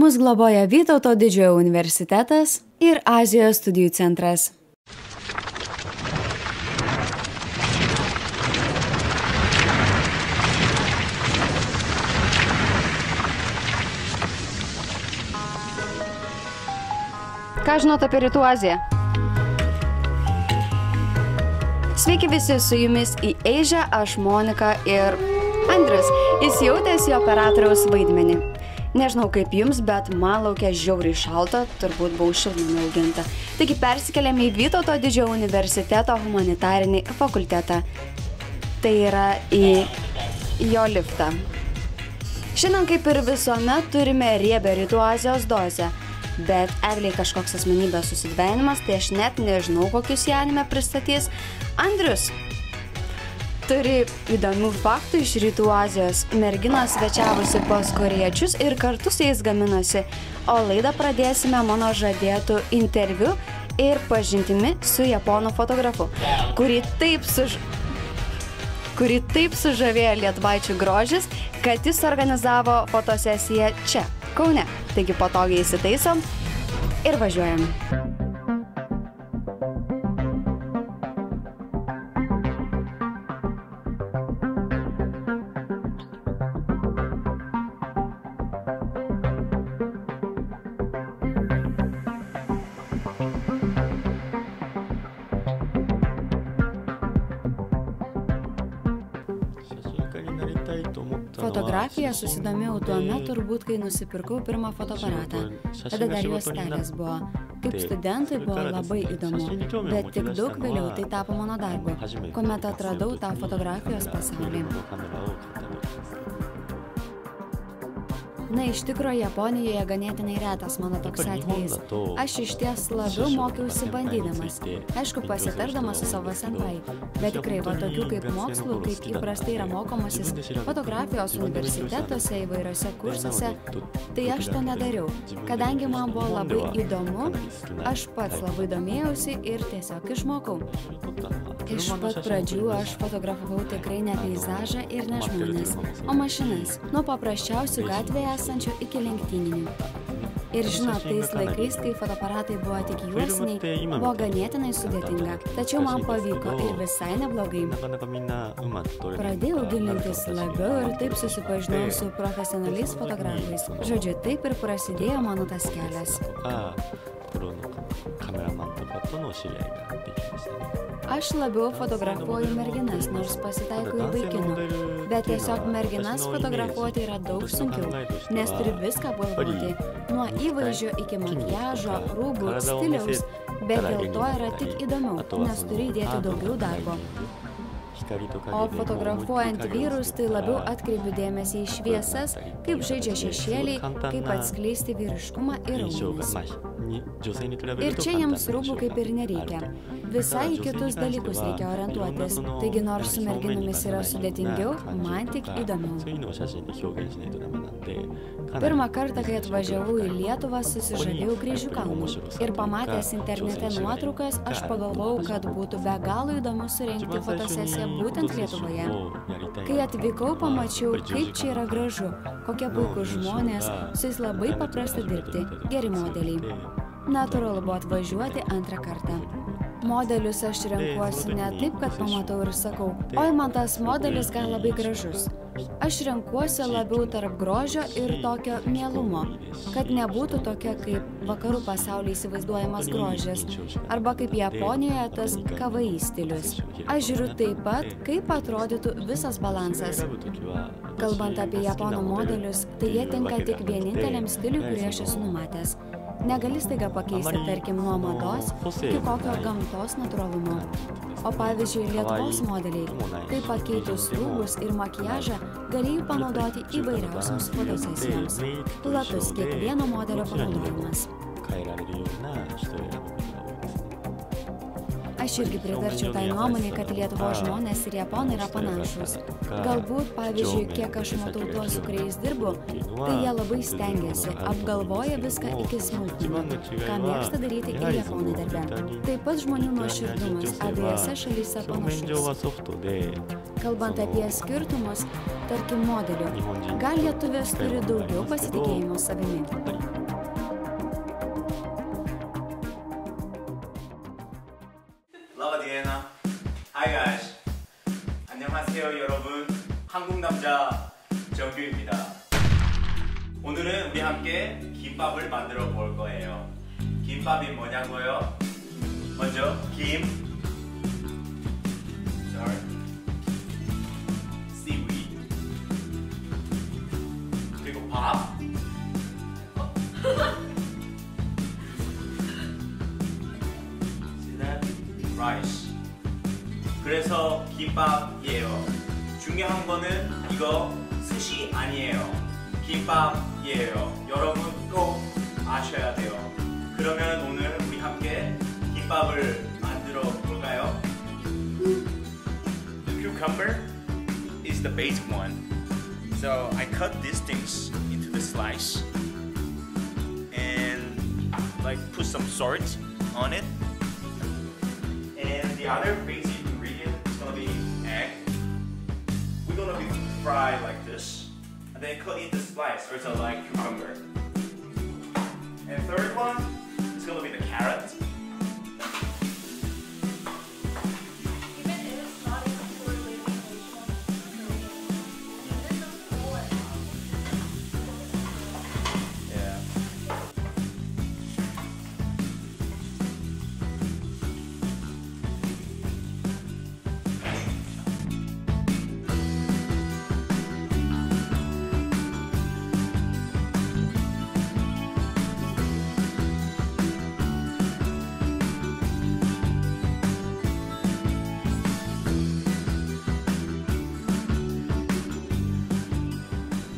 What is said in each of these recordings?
Mus globoja Vytauto didžiojo universitetas ir Azijos studijų centras. Ką žinot apie Rytų Aziją? Sveiki visi, su jumis į Asia, aš Monika ir Andrius, įsijautęs į operatoriaus vaidmenį. Nežinau kaip jums, bet man laukia žiauriai šalta, turbūt buvau šiltnamio auginta. Taigi persikeliame į Vytauto didžiojo universiteto humanitarinį fakultetą. Tai yra į jo liftą. Šiandien kaip ir visuomet turime riebią Rytų Azijos dozę. Bet Egliai kažkoks asmenybės susidvejinimas, tai aš net nežinau, kokius ją anime pristatys. Andrius turi įdomių faktų iš Rytų Azijos. Merginos svečiavosi pas korėjiečius ir kartu su jais gaminosi. O laidą pradėsime mano žadėtų interviu ir pažintimi su japonų fotografu, kurį taip sužavėjo lietuvaičių grožis, kad jis organizavo fotosesiją čia, Kaune. Taigi patogiai įsitaisom ir važiuojam. Fotografija susidomėjau tuomet turbūt, kai nusipirkau pirmą fotoaparatą. Tada dar juostelės buvo. Kaip studentui buvo labai įdomu, bet tik daug vėliau tai tapo mano darbu, kuomet atradau tą fotografijos pasaulį. Na, iš tikro, Japonijoje ganėtinai retas mano toks atvejis. Aš iš ties labiau mokiausi bandydamas, aišku, pasitardamas su savo senpai, bet tikrai va tokių kaip mokslų, kaip įprastai yra mokomasis fotografijos universitetuose įvairiose kursuose, tai aš to nedariau. Kadangi man buvo labai įdomu, aš pats labai domėjausi ir tiesiog išmokau. Iš pat pradžių aš fotografavau tikrai ne peizažą ir ne žmones, o mašinas, nuo paprasčiausių gatvėje esančių iki lenktyninių. Ir žinot, tais laikais, kai fotoaparatai buvo tik juostiniai, buvo ganėtinai sudėtinga, tačiau man pavyko ir visai neblogai. Pradėjau gilintis labiau ir taip susipažinau su profesionaliais fotografais. Žodžiu, taip ir prasidėjo mano tas kelias. Aš labiau fotografuoju merginas, nors pasitaiko ir vaikinų, bet tiesiog merginas fotografuoti yra daug sunkiau, nes turi viską apgalvoti, nuo įvaizdžio iki makiažo, rūbų, stiliaus, bet dėl to yra tik įdomiau, nes turi įdėti daugiau darbo. O fotografuojant vyrus, tai labiau atkreipiu dėmesį į šviesas, kaip žaidžia šešėliai, kaip atskleisti vyriškumą ir raumenis. Ir čia jiems rūbų kaip ir nereikia. Visai į kitus dalykus reikia orientuotis. Taigi nors su merginomis yra sudėtingiau, man tik įdomiau. Pirmą kartą, kai atvažiavau į Lietuvą, susižavėjau Kryžių kalnų. Ir pamatęs internete nuotraukas, aš pagalvojau, kad būtų be galo įdomu surengti fotosesiją būtent Lietuvoje. Kai atvykau, pamačiau, kaip čia yra gražu, kokie puikūs žmonės, su jais labai paprasta dirbti, geri modeliai. Natūralu buvo atvažiuoti antrą kartą. Modelius aš renkuosi ne taip, kad pamatau ir sakau, oi, man tas modelis gal labai gražus. Aš renkuosi labiau tarp grožio ir tokio mielumo, kad nebūtų tokia kaip vakarų pasaulyje įsivaizduojamas grožis, arba kaip Japonijoje tas kawaii stilius. Aš žiūriu taip pat, kaip atrodytų visas balansas. Kalbant apie japonų modelius, tai jie tinka tik vieninteliam stiliui, kurį aš esu numatęs. Negali staiga pakeisti, tarkim, nuo mados iki kokio gamtos natūralumo. O pavyzdžiui, Lietuvos modeliai, kaip pakeitus rūbus ir makiažą, galėjau panaudoti įvairiausiams fotosesijoms. Platus kiekvieno modelio panaudojimas. Aš irgi pritarčiau tai nuomonė, kad Lietuvos žmonės ir japonai yra panašus. Galbūt, pavyzdžiui, kiek aš matau tuos, su kuriais dirbu, tai jie labai stengiasi, apgalvoja viską iki smulkmenų, ką mėgsta daryti ir japonai darbe. Taip pat žmonių nuoširdumas abiejose šalyse panašus. Kalbant apie skirtumus, tarkim modelių, gal lietuvės turi daugiau pasitikėjimo savimi? 라바디에나. Hi guys. 안녕하세요 여러분. 한국 남자 정규입니다. 오늘은 우리 함께 김밥을 만들어 볼 거예요. 김밥이 뭐냐고요? 먼저 seaweed. 그리고 밥. rice. 그래서 김밥이에요. 중요한 거는 이거 스시 아니에요. 김밥이에요. 여러분 꼭 아셔야 돼요. 그러면 오늘 우리 함께 김밥을 만들어 볼까요? The cucumber is the basic one. So I cut these things into the slice and like put some salt on it. And the other basic ingredient is gonna be egg. We're gonna be fried like this, and then cut into slice, or so like cucumber. And third one is gonna be the carrot. Even if it's not even correlated Yeah.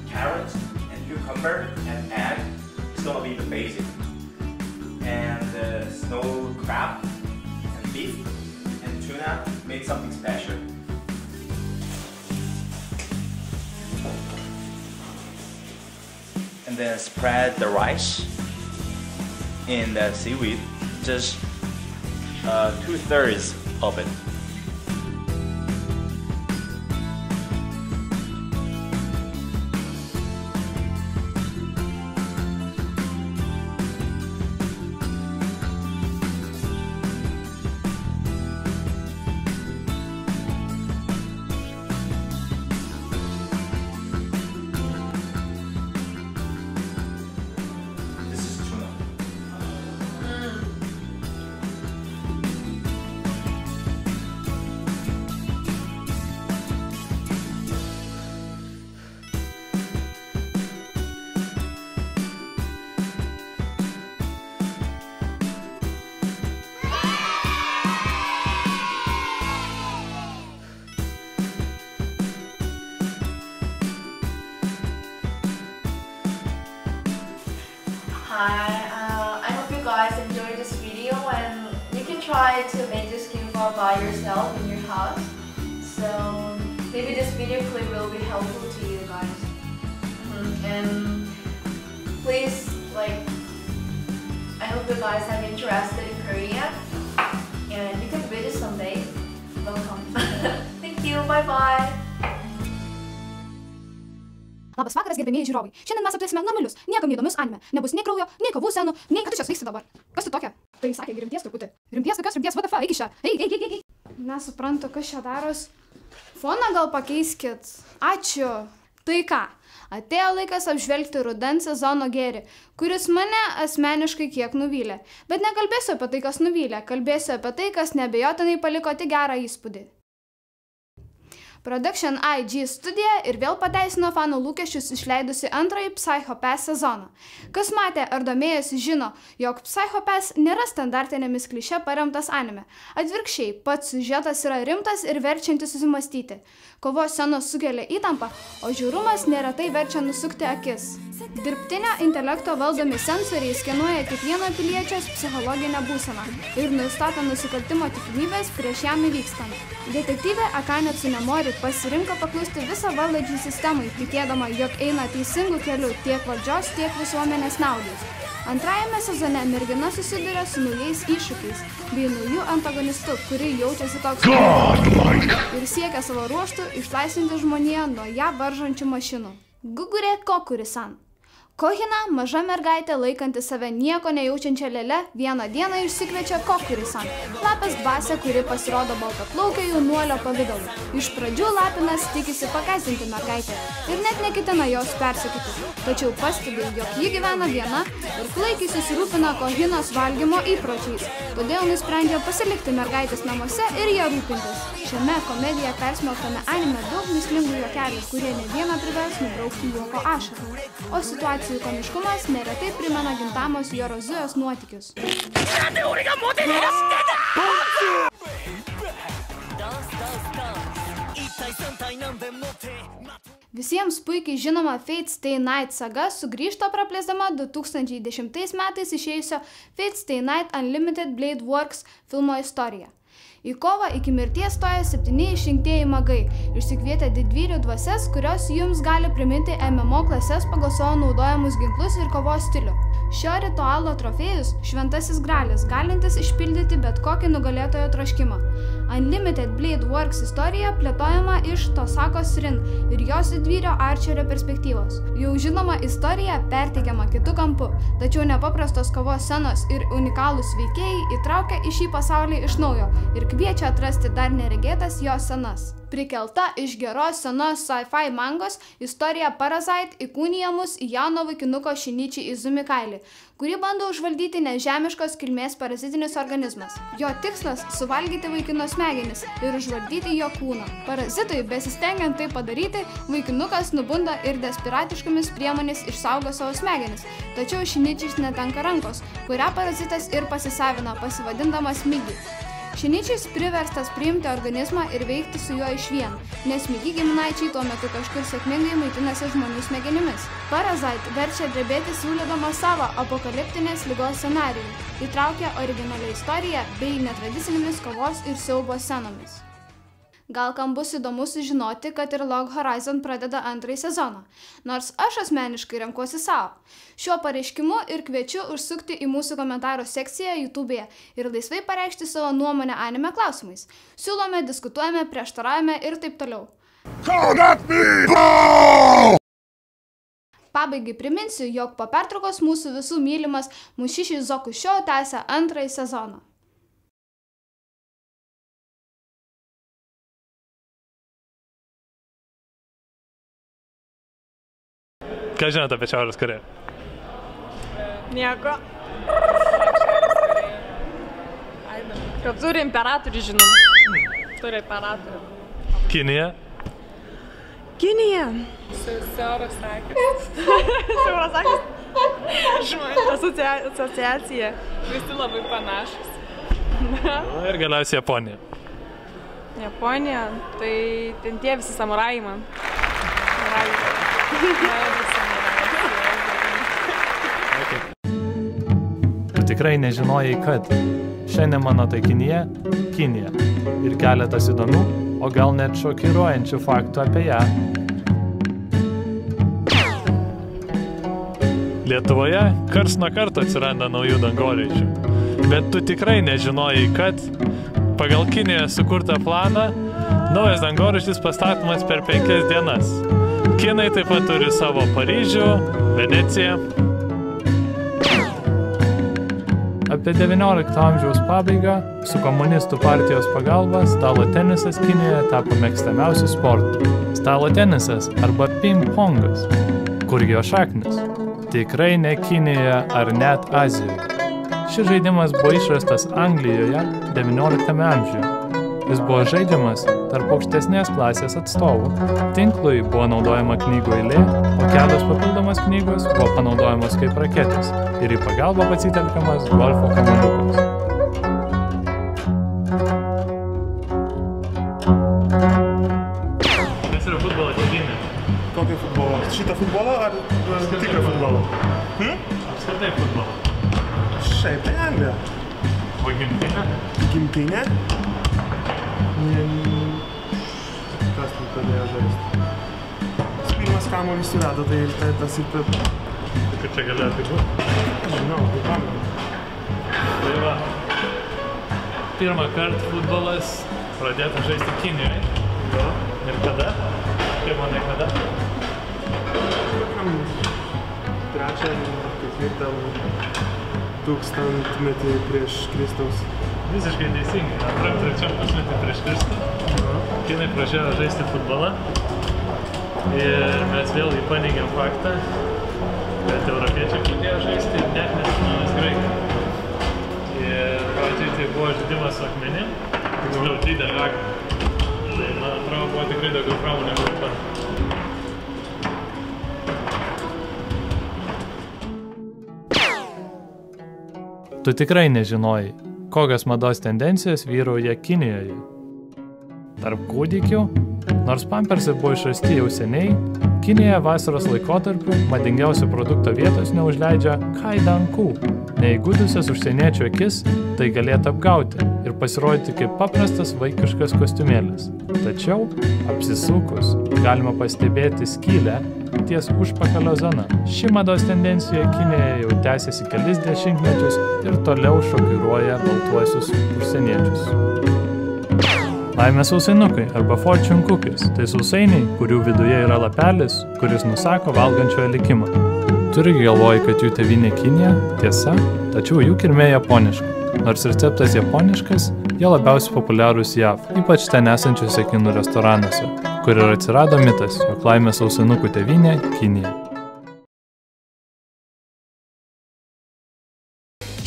Carrot and cucumber and egg is gonna be the basic. And the snow crab and beef and tuna make something special. And then spread the rice in the seaweed, just 2/3 of it. This is tuna. Hi, I hope you guys enjoyed this video, and you can try to make this kimbap by yourself in your house. So maybe this video clip will be helpful to you guys. And please, I hope you guys have interested in Korea, and you can visit someday. Welcome. Thank you. Bye bye. Labas vakaras, gerbėmieji žiūrovai. Šiandien mes aptarsime normalius, niekam neįdomius anime. Nebus nei kraujo, nei kovų scenų, nei kas čia vyksta dabar. Kas tu tokia? Tai sakė, rimties truputį. Rimties, kokios rimties, what the fuck, eik iš čia. Eik. Nesuprantu, kas čia daros. Foną gal pakeiskit. Ačiū. Tai ką? Atėjo laikas apžvelgti rudens sezono gėrį, kuris mane asmeniškai kiek nuvylė. Bet nekalbėsiu apie tai, kas nuvylė. Kalbėsiu apie tai, kas neabejotinai paliko tik gerą įspūdį. Production IG studija ir vėl pateisino fanų lūkesčius išleidusi antrąjį Psycho Pass sezoną. Kas matė ar domėjosi žino, jog Psycho Pass nėra standartinėmis kliše paremtas anime. Atvirkščiai, pats siužetas yra rimtas ir verčiantis susimastyti. Kovos scenos sukelia įtampą, o žiaurumas neretai verčia nusukti akis. Dirbtinio intelekto valdomi sensoriai skenuoja kiekvieno piliečio psichologinę būseną ir nustato nusikaltimo tikimybės prieš jam įvykstant. Detektyvė Akane Tsunemori pasirinko paklusti visą valdančiai sistemai, tikėdama, jog eina teisingų kelių tiek valdžios, tiek visuomenės naudai. Antrajame sezone mergina susiduria su naujais iššūkiais bei naujų antagonistų, kuri jaučiasi toks ir siekia savo ruoštų išlaisvinti žmoniją nuo ją varžančių mašinų. Gugure Kokuri-san. Kohina, maža mergaitė laikanti save nieko nejaučiančią lėlę, vieną dieną išsikviečia Kokuri-san, lapės dvasią, kuri pasirodo baltaplaukio jaunuolio pavidalu. Iš pradžių lapinas tikisi pagąsdinti mergaitę ir net neketina jos persekyti, tačiau pastebi, jog ji gyvena viena ir klaikiai susirūpina Kohinos valgymo įpročiais, todėl nusprendžia pasilikti mergaitės namuose ir ją rūpintis. Šiame komediją persmelktame anime daug mislingų juokelių, kurie ne vieną privers nubraukti juoko ašarą, o situacijų komiškumas neretai primena Gintamos Jorozujos nuotykius. Visiems puikiai žinoma Fate Stay Night saga sugrįžta praplėsdama 2010 metais išėjusio Fate Stay Night Unlimited Blade Works filmo istoriją. Į kovą iki mirties stoja 7 išrinktieji magai, išsikvietę didvyrių dvasias, kurios jums gali priminti MMO klases pagal savo naudojamus ginklus ir kovos stilių. Šio ritualo trofėjus – šventasis gralis, galintis išpildyti bet kokį nugalėtojo troškimą. Unlimited Blade Works istorija plėtojama iš Tosakos Rin ir jos didvyrio Archerio perspektyvos. Jau žinoma istorija perteikiama kitu kampu, tačiau nepaprastos kovos scenos ir unikalūs veikėjai įtraukia į šį pasaulį iš naujo ir kviečia atrasti dar neregėtas jos scenas. Prikelta iš geros senos sci-fi mangos, istorija Parasite įkūnija mus į jauno vaikinuko Shinichi Izumi kailį, kurį bando užvaldyti nežemiškos kilmės parazitinis organizmas. Jo tikslas – suvalgyti vaikino smegenis ir užvaldyti jo kūną. Parazitui, besistengiant tai padaryti, vaikinukas nubunda ir desperatiškomis priemonės išsaugo savo smegenis, tačiau Shinichis netenka rankos, kurią parazitas ir pasisavina, pasivadindamas Migi. Shinichis priverstas priimti organizmą ir veikti su juo išvien, nes Migi giminaičiai tuo metu kažkur sėkmingai maitinasi žmonių smegenimis. Parasite verčia drebėti siūlydama savo apokaliptinės ligos scenarijų, įtraukia originalią istoriją bei netradicinėmis kovos ir siaubo scenomis. Gal kam bus įdomu sužinoti, kad ir Log Horizon pradeda antrąjį sezoną, nors aš asmeniškai renkuosi savo. Šiuo pareiškimu ir kviečiu užsukti į mūsų komentarų sekciją YouTube'e ir laisvai pareikšti savo nuomonę anime klausimais. Siūlome, diskutuojame, prieštaravome ir taip toliau. Pabaigai priminsiu, jog po pertraukos mūsų visų mylimas Mushishi Zoku Show tęsia antrąjį sezoną. Ką žinote apie Šiaurės Korėją? Nieko. Kad turi imperatorių, žinom. Turi imperatorių. Kinija? Kinija. Siauras sakis. Siauras sakis? Asociacija. Visi labai panašus. Ir galiausiai Japonija. Japonija, tai ten tie visi samurajai man. Tu tikrai nežinojai, kad šiandien mano taikinyje Kinija ir keletas įdomių, o gal net šokiruojančių faktų apie ją. Lietuvoje karts nuo karto atsiranda naujų dangoraižių, bet tu tikrai nežinojai, kad pagal Kinijoje sukurtą planą naujas dangoraižis pastatomas per 5 dienas. Kinai taip pat turi savo Paryžių, Veneciją. Apie 19 amžiaus pabaigą su komunistų partijos pagalba stalo tenisas Kinijoje tapo mėgstamiausiu sportu. Stalo tenisas arba ping-pongas. Kur jo šaknis? Tikrai ne Kinijoje ar net Azijoje. Šis žaidimas buvo išrastas Anglijoje 19 amžiuje. Jis buvo žaidžiamas tarp aukštesnės klasės atstovų. Tinklui buvo naudojama knygų eilė, o kelios papildomas knygos buvo panaudojamos kaip raketės ir į pagalbą pasitelkiamas golfo kamuoliukas. Kas yra futbolo tėvynė? Kokio futbolo? Šitą futbolą ar tikrą futbolą? Apskritai futbolą. Šiaip tai Anglija. O gimtinė? Gimtinė? kas ten pradėjo žaisti. Pirmas kamuolys surado, tai ir tas ir taip. Tai kad čia galėjo tai būti? Žinau, tai pamenu. Tai va, pirmą kartą futbolas pradėta žaisti Kinijoje. Jo. Ir kada? Kaip manai kada? Trečią, ketvirtą tūkstantmetį prieš Kristaus. Visiškai teisingai. Antram, trečiam pusmetį prieš Kristų. Kinai pradėjo žaisti futbolą. Ir mes vėl paneigėm faktą, kad europiečiai pradėjo žaisti ir net nesunomės graikai. Ir pradžiai tai buvo žaidimas su akmenim, tiksliau didelė akmenė. Tai man atrodo buvo tikrai daugiau traumų negu dabar. Tu tikrai nežinojai, kokios mados tendencijos vyrauja Kinijoje. Tarp kūdikių, nors pampersai buvo išrasti jau seniai, Kinijoje vasaros laikotarpiu madingiausio produkto vietos neužleidžia kaidankų. Neįgudusias užsieniečių akis tai galėtų apgauti ir pasirodyti kaip paprastas vaikiškas kostiumėlis. Tačiau, apsisukus, galima pastebėti skylę ties užpakalio zona. Ši mados tendencija Kinijoje jau tęsiasi kelis dešimtmečius ir toliau šokiruoja baltuosius užsieniečius. Laimės sausainukai arba fortune cookies – tai sausainiai, kurių viduje yra lapelis, kuris nusako valgančiojo likimą. Turigi galvoji, kad jų tėvynė Kinija? Tiesa, tačiau jų kilmė japoniška. Nors receptas japoniškas, jie labiausiai populiarūs JAV, ypač ten esančiuose kinų restoranuose, kur ir atsirado mitas, jog laimės sausainukų tėvynė Kinija.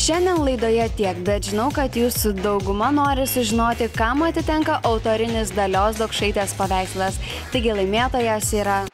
Šiandien laidoje tiek, bet žinau, kad jūsų dauguma nori sužinoti, kam atitenka autorinis Dalios Daukšaitės paveikslas. Taigi laimėtojas yra...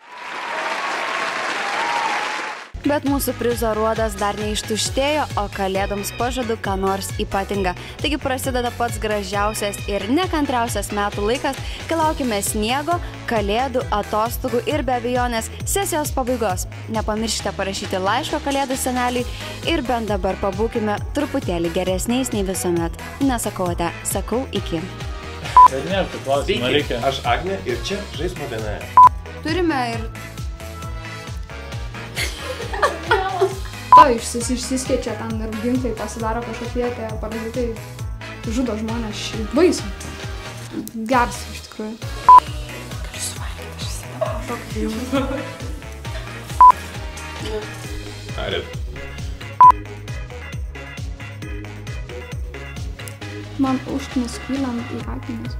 Bet mūsų prizo ruodas dar neištuštėjo, o kalėdoms pažadu ką nors ypatinga. Taigi prasideda pats gražiausias ir nekantriausias metų laikas, kai laukime sniego, kalėdų, atostogų ir be abejonės sesijos pabaigos. Nepamirškite parašyti laiško kalėdų seneliui ir bent dabar pabūkime truputėlį geresniais nei visuomet. Nesakau ate, sakau iki. Bet nėra tų klausimų, reikia. Aš Agnė ir čia žaismo diena. Turime ir... To išsiskečia ten ir ginklai pasidaro kažkokie, tie parazitai žudo žmonės šiaip baisų. Geras iš tikrųjų. Galiu suvalgyti, aš įsidavau. Arėt. Man užknis kylant į akmenis.